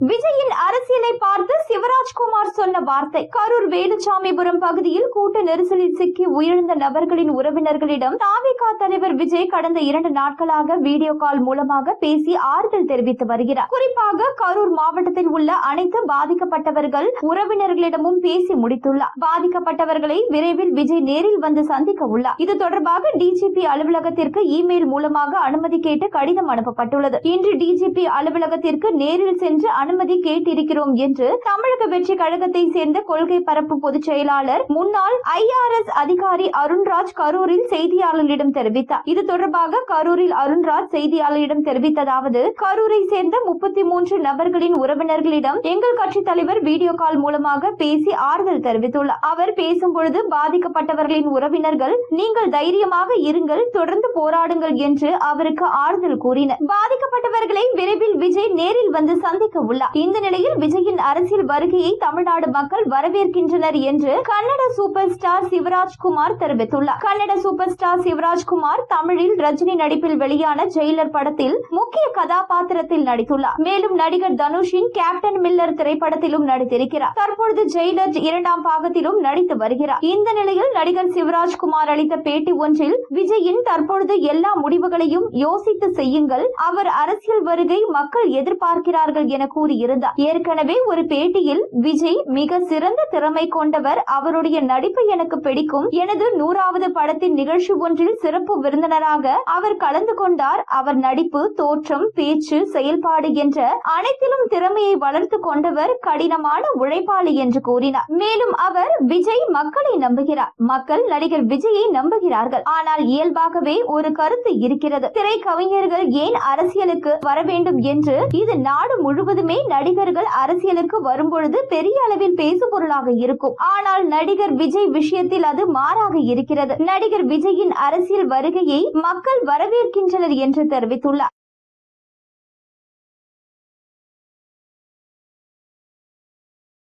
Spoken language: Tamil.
விஜயின் அரசியலை பார்த்து சிவராஜ்குமார் சொன்ன வார்த்தை. கரூர் வேலுச்சாமிபுரம் பகுதியில் கூட்ட நெரிசலில் சிக்கி உயிரிழந்த நபர்களின் உறவினர்களிடம் தாவேகா தலைவர் விஜய் கடந்த 2 நாட்களாக வீடியோ கால் மூலமாக பேசி ஆறுதல் தெரிவித்து வருகிறார். குறிப்பாக கரூர் மாவட்டத்தில் உள்ள அனைத்து பாதிக்கப்பட்டவர்கள் உறவினர்களிடமும் பேசி முடித்துள்ளார். பாதிக்கப்பட்டவர்களை விரைவில் விஜய் நேரில் வந்து சந்திக்க உள்ளார். இது தொடர்பாக டிஜிபி அலுவலகத்திற்கு இமெயில் மூலமாக அனுமதி கேட்டு கடிதம் அனுப்பப்பட்டுள்ளது. இன்று டிஜிபி அலுவலகத்திற்கு நேரில் சென்று அனுமதி கேட்டிருக்கிறோம் என்று தமிழக வெற்றி கழகத்தை சேர்ந்த கொள்கை பரப்பு பொதுச் செயலாளர் முன்னாள் IRS அதிகாரி அருண்ராஜ் கரூரில் செய்தியாளர்களிடம் தெரிவித்தார். இது தொடர்பாக கரூரில் அருண்ராஜ் செய்தியாளர்களிடம் தெரிவித்ததாவது: கரூரை சேர்ந்த 33 நபர்களின் உறவினர்களிடம் எங்கள் கட்சி தலைவர் வீடியோ கால் மூலமாக பேசி ஆறுதல் தெரிவித்துள்ளார். அவர் பேசும்பொழுது பாதிக்கப்பட்டவர்களின் உறவினர்கள் நீங்கள் தைரியமாக இருங்கள், தொடர்ந்து போராடுங்கள் என்று அவருக்கு ஆறுதல் கூறினர். பாதிக்கப்பட்டவர்களை விரைவில் விஜய் நேரில் வந்து சந்திக்க உள்ளார். இந்த நிலையில் விஜயின் அரசியல் வருகையை தமிழ்நாடு மக்கள் வரவேற்கின்றனர் என்று கன்னட சூப்பர் ஸ்டார் சிவராஜ்குமார் தெரிவித்துள்ளார். கன்னட சூப்பர் ஸ்டார் சிவராஜ்குமார் தமிழில் ரஜினி நடிப்பில் வெளியான ஜெயிலர் படத்தில் முக்கிய கதாபாத்திரத்தில் நடித்துள்ளார். மேலும் நடிகர் தனுஷின் கேப்டன் மில்லர் திரைப்படத்திலும் நடித்திருக்கிறார். தற்பொழுது ஜெயிலர் 2ஆம் பாகத்திலும் நடித்து வருகிறார். இந்த நிலையில் நடிகர் சிவராஜ்குமார் அளித்த பேட்டி ஒன்றில் விஜயின் தற்பொழுது எல்லா முடிவுகளையும் யோசித்து செய்யுங்கள், அவர் அரசியல் வருகை மக்கள் எதிர்பார்க்கிறார்கள் என கூறியிருந்தார். ஏற்கனவே ஒரு பேட்டியில் விஜய் மிக சிறந்த திறமை கொண்டவர், அவருடைய நடிப்பு எனக்கு பிடிக்கும், எனது 100வது படத்தின் நிகழ்ச்சி ஒன்றில் சிறப்பு விருந்தினராக அவர் கலந்து கொண்டார், அவர் நடிப்பு, தோற்றம், பேச்சு, செயல்பாடு என்ற அனைத்திலும் திறமையை வளர்த்து கொண்டவர், கடினமான உழைப்பாளி என்று கூறினார். மேலும் அவர் விஜய் மக்களை நம்புகிறார், மக்கள் நடிகர் விஜயை நம்புகிறார்கள். ஆனால் இயல்பாகவே ஒரு கருத்து இருக்கிறது, திரை கவிஞர்கள் ஏன் அரசியலுக்கு வர வேண்டும் என்று. இது நாடு முழுவதுமே நடிகர்கள் அரசியலுக்கு வரும்பொழுது பெரிய அளவில் பேசு பொருளாக இருக்கும். ஆனால் நடிகர் விஜய் விஷயத்தில் அது மாறாக இருக்கிறது. நடிகர் விஜயின் அரசியல் வருகையை மக்கள் வரவேற்கின்றனர் என்று தெரிவித்துள்ளார்.